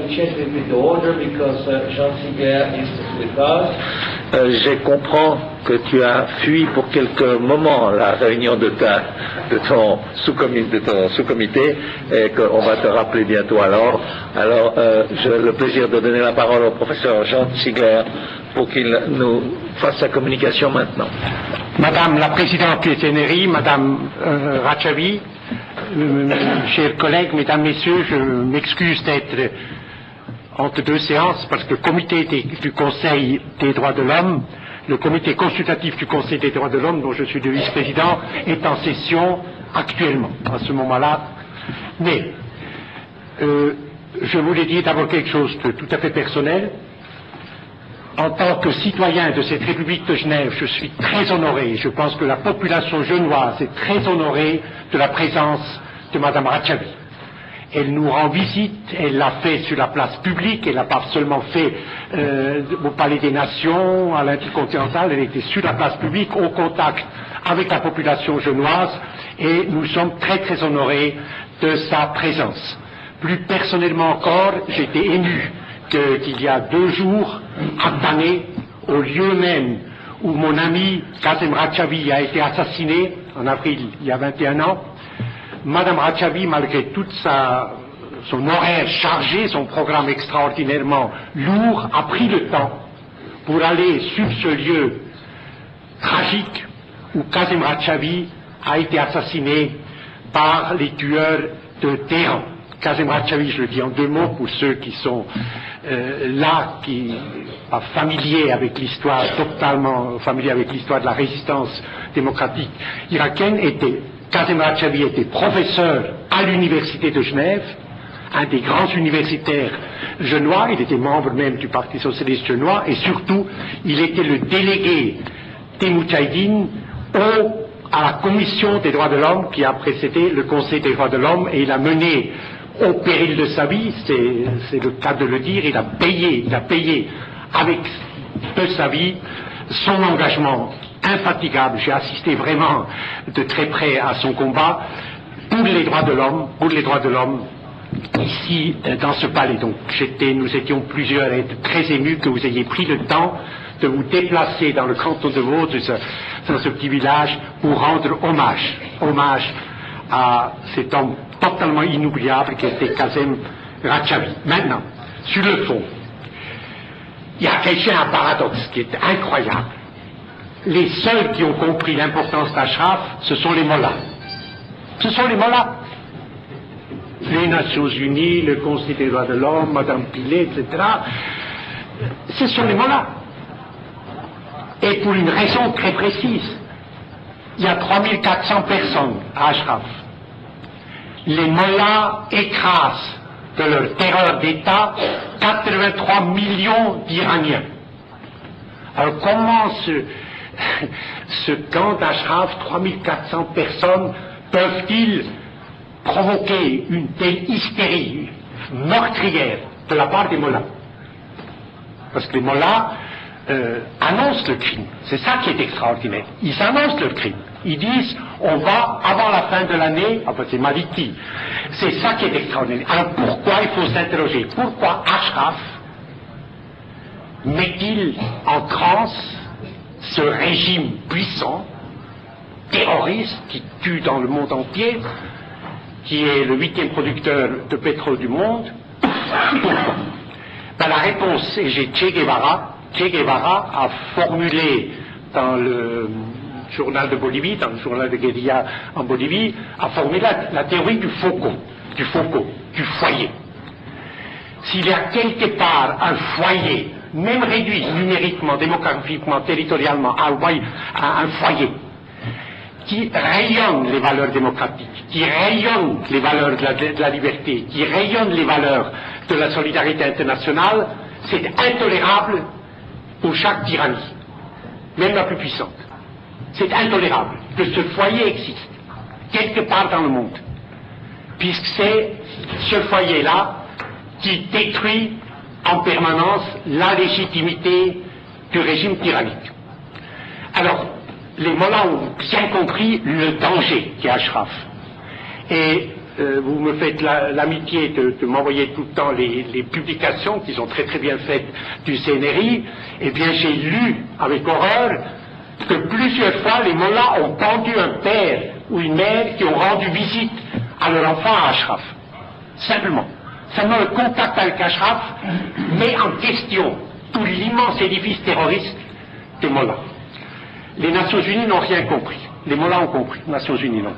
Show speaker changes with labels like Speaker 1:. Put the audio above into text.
Speaker 1: we change a little bit the order because Jean Ziegler is with us.
Speaker 2: Je comprends que tu as fui pour quelques moments la réunion de ton sous-comité et qu'on va te rappeler bientôt alors. Alors, j'ai le plaisir de donner la parole au professeur Jean Ziegler pour qu'il nous fasse sa communication maintenant.
Speaker 3: Madame la Présidente Pietneri, Madame Rachavi, chers collègues, Mesdames, Messieurs, je m'excuse d'être entre deux séances parce que le comité du Conseil des droits de l'homme, le comité consultatif du Conseil des droits de l'homme, dont je suis le vice-président, est en session actuellement, à ce moment-là. Mais je voulais dire d'abord quelque chose de tout à fait personnel. En tant que citoyen de cette République de Genève, je suis très honoré, je pense que la population genevoise est très honorée de la présence de Madame Rachavi. Elle nous rend visite, elle l'a fait sur la place publique, elle n'a pas seulement fait au Palais des Nations, à l'Intercontinental, elle était sur la place publique, au contact avec la population genevoise, et nous sommes très très honorés de sa présence. Plus personnellement encore, j'étais ému qu'il y a 2 jours, à Tané, au lieu même où mon ami Kazem Rachavi a été assassiné, en avril, il y a 21 ans, Madame Rachavi, malgré tout son horaire chargé, son programme extraordinairement lourd, a pris le temps pour aller sur ce lieu tragique où Kazem Rachavi a été assassiné par les tueurs de Téhéran. Kazem Rachavi, je le dis en 2 mots pour ceux qui sont là, qui sont familiers avec l'histoire, totalement familiers avec l'histoire de la résistance démocratique irakienne, Kazem Rachavi était professeur à l'université de Genève, un des grands universitaires genevois, il était membre même du Parti socialiste genevois, et surtout, il était le délégué des Moudjahidines à la Commission des droits de l'homme qui a précédé le Conseil des droits de l'homme, et il a mené au péril de sa vie, c'est le cas de le dire, il a payé avec de sa vie son engagement infatigable. J'ai assisté vraiment de très près à son combat pour les droits de l'homme, ici dans ce palais. Donc nous étions plusieurs à être très émus que vous ayez pris le temps de vous déplacer dans le canton de Vaud, dans ce petit village, pour rendre hommage à cet homme totalement inoubliable qui était Kazem Rachavi. Maintenant, sur le fond, il y a un paradoxe qui est incroyable. Les seuls qui ont compris l'importance d'Ashraf, ce sont les mollahs. Ce sont les mollahs. Les Nations Unies, le Conseil des droits de l'homme, Madame Pilet, etc. Ce sont les mollahs. Et pour une raison très précise. Il y a 3400 personnes à Ashraf. Les mollahs écrasent de leur terreur d'État 83 millions d'Iraniens. Alors comment ce camp d'Ashraf, 3400 personnes, peuvent-ils provoquer une telle hystérie meurtrière de la part des mollahs? Parce que les mollahs annoncent le crime. C'est ça qui est extraordinaire. Ils annoncent le crime. Ils disent, on va, avant la fin de l'année, enfin c'est Maliki. C'est ça qui est extraordinaire. Alors pourquoi il faut s'interroger? Pourquoi Ashraf met-il en transe ce régime puissant, terroriste, qui tue dans le monde entier, qui est le 8e producteur de pétrole du monde? Pourquoi? La réponse est Che Guevara. Che Guevara a formulé dans le journal de Bolivie, dans le journal de guérilla en Bolivie, a formulé la théorie du faucon, du foyer. S'il y a quelque part un foyer, même réduit numériquement, démographiquement, territorialement, à un foyer, qui rayonne les valeurs démocratiques, qui rayonne les valeurs de la liberté, qui rayonne les valeurs de la solidarité internationale, c'est intolérable pour chaque tyrannie, même la plus puissante. C'est intolérable que ce foyer existe, quelque part dans le monde, puisque c'est ce foyer-là qui détruit en permanence la légitimité du régime tyrannique. Alors, les mollahs ont bien compris le danger qu'est Ashraf. Et vous me faites l'amitié de m'envoyer tout le temps les publications qui sont très très bien faites du CNRI, eh bien j'ai lu avec horreur que plusieurs fois les mollahs ont pendu un père ou une mère qui ont rendu visite à leur enfant à Ashraf. Simplement. Seulement le contact avec Ashraf met en question tout l'immense édifice terroriste des mollahs. Les Nations Unies n'ont rien compris. Les mollahs ont compris, les Nations Unies non.